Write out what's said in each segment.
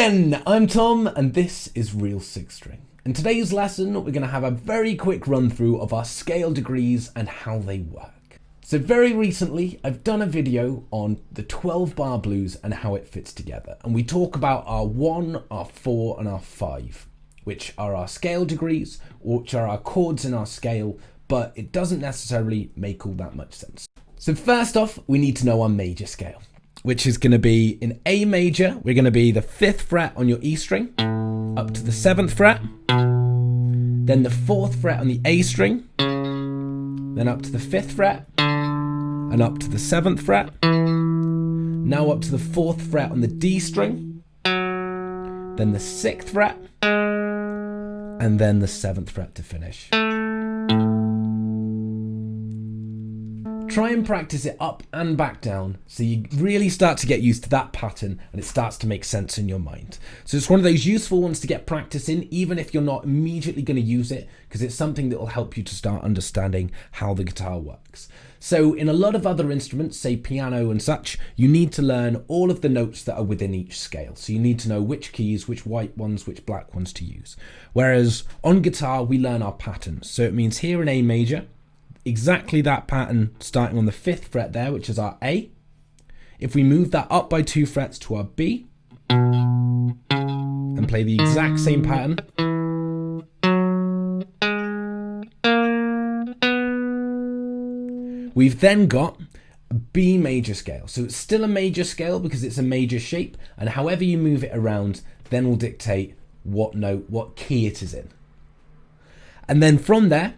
again, I'm Tom and this is Real Sixth String. In today's lesson we're going to have a very quick run through of our scale degrees and how they work. So very recently I've done a video on the 12 bar blues and how it fits together, and we talk about our 1, our 4 and our 5, which are our scale degrees, which are our chords in our scale, but it doesn't necessarily make all that much sense. So first off, we need to know our major scale, which is going to be in A major. We're going to be the 5th fret on your E string, up to the 7th fret, then the 4th fret on the A string, then up to the 5th fret, and up to the 7th fret, now up to the 4th fret on the D string, then the 6th fret, and then the 7th fret to finish. Try and practice it up and back down so you really start to get used to that pattern and it starts to make sense in your mind. So it's one of those useful ones to get practice in, even if you're not immediately going to use it, because it's something that will help you to start understanding how the guitar works. So in a lot of other instruments, say piano and such, you need to learn all of the notes that are within each scale. So you need to know which keys, which white ones, which black ones to use. Whereas on guitar, we learn our patterns. So it means here in A major, exactly that pattern starting on the 5th fret there, which is our A. If we move that up by 2 frets to our B and play the exact same pattern, we've then got a B major scale. So it's still a major scale because it's a major shape, and however you move it around then will dictate what note, what key it is in. And then from there,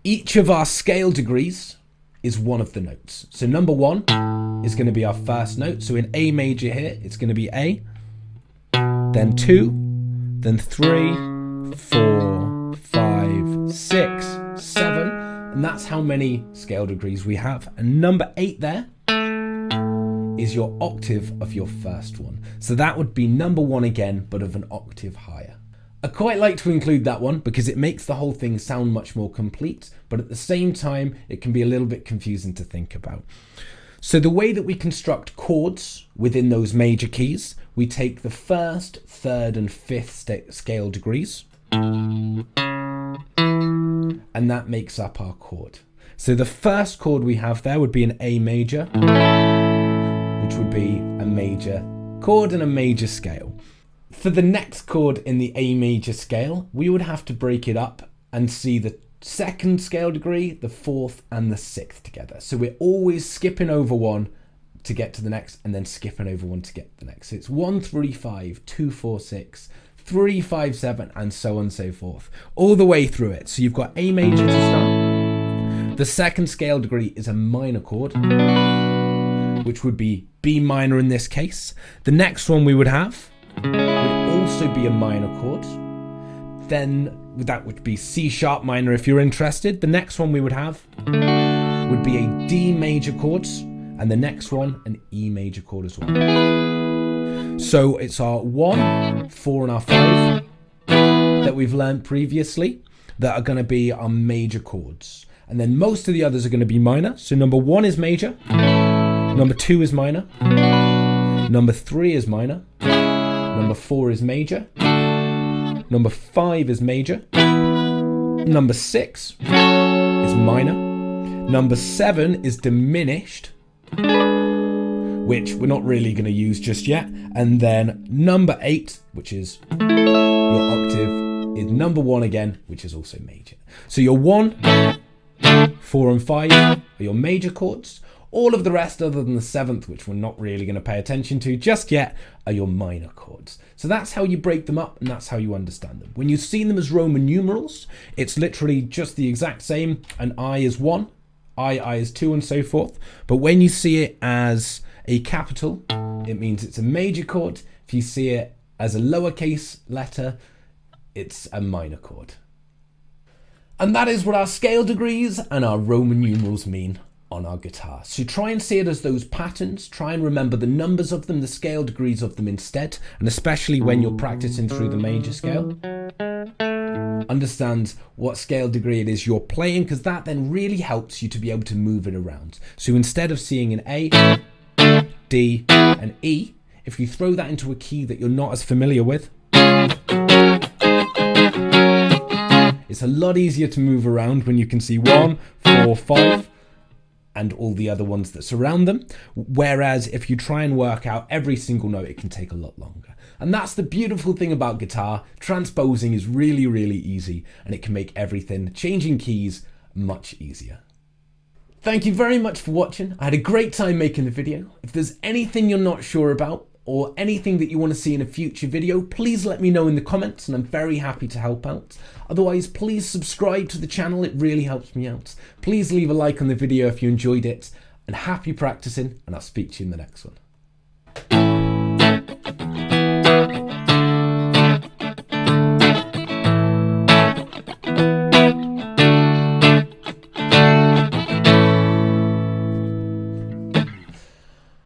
each of our scale degrees is one of the notes. So number 1 is going to be our first note. So in A major here, it's going to be A, then 2, then 3, 4, 5, 6, 7, and that's how many scale degrees we have. And number 8 there is your octave of your first one. So that would be number 1 again, but of an octave higher. I quite like to include that one because it makes the whole thing sound much more complete, but at the same time, it can be a little bit confusing to think about. So the way that we construct chords within those major keys, we take the 1st, 3rd and 5th scale degrees, and that makes up our chord. So the first chord we have there would be an A major, which would be a major chord and a major scale. For the next chord in the A major scale, we would have to break it up and see the 2nd scale degree, the 4th and the 6th together. So we're always skipping over one to get to the next and then skipping over one to get to the next. So it's 1, 3, 5, 2, 4, 6, 3, 5, 7 and so on and so forth, all the way through it. So you've got A major to start. The 2nd scale degree is a minor chord, which would be B minor in this case. The next one we would have would also be a minor chord. Then that would be C sharp minor if you're interested. The next one we would have would be a D major chord, and the next one an E major chord as well. So it's our 1, 4 and our 5 that we've learned previously that are going to be our major chords. And then most of the others are going to be minor. So number 1 is major, number 2 is minor, number 3 is minor, number 4 is major, number 5 is major, number 6 is minor, number 7 is diminished, which we're not really going to use just yet, and then number 8, which is your octave, is number 1 again, which is also major. So your 1, 4 and 5 are your major chords. All of the rest, other than the 7th, which we're not really going to pay attention to just yet, are your minor chords. So that's how you break them up and that's how you understand them. When you see them as Roman numerals, it's literally just the exact same. An I is 1, I is 2 and so forth. But when you see it as a capital, it means it's a major chord. If you see it as a lowercase letter, it's a minor chord. And that is what our scale degrees and our Roman numerals mean on our guitar. So try and see it as those patterns, try and remember the numbers of them, the scale degrees of them instead, and especially when you're practicing through the major scale, understand what scale degree it is you're playing, because that then really helps you to be able to move it around. So instead of seeing an A, D and E, if you throw that into a key that you're not as familiar with, it's a lot easier to move around when you can see 1, 4, 5, and all the other ones that surround them. Whereas if you try and work out every single note, it can take a lot longer. And that's the beautiful thing about guitar. Transposing is really, really easy, and it can make everything, changing keys, much easier. Thank you very much for watching. I had a great time making the video. If there's anything you're not sure about, or anything that you want to see in a future video, please let me know in the comments, and I'm very happy to help out. Otherwise, please subscribe to the channel, it really helps me out. Please leave a like on the video if you enjoyed it, and happy practicing, and I'll speak to you in the next one.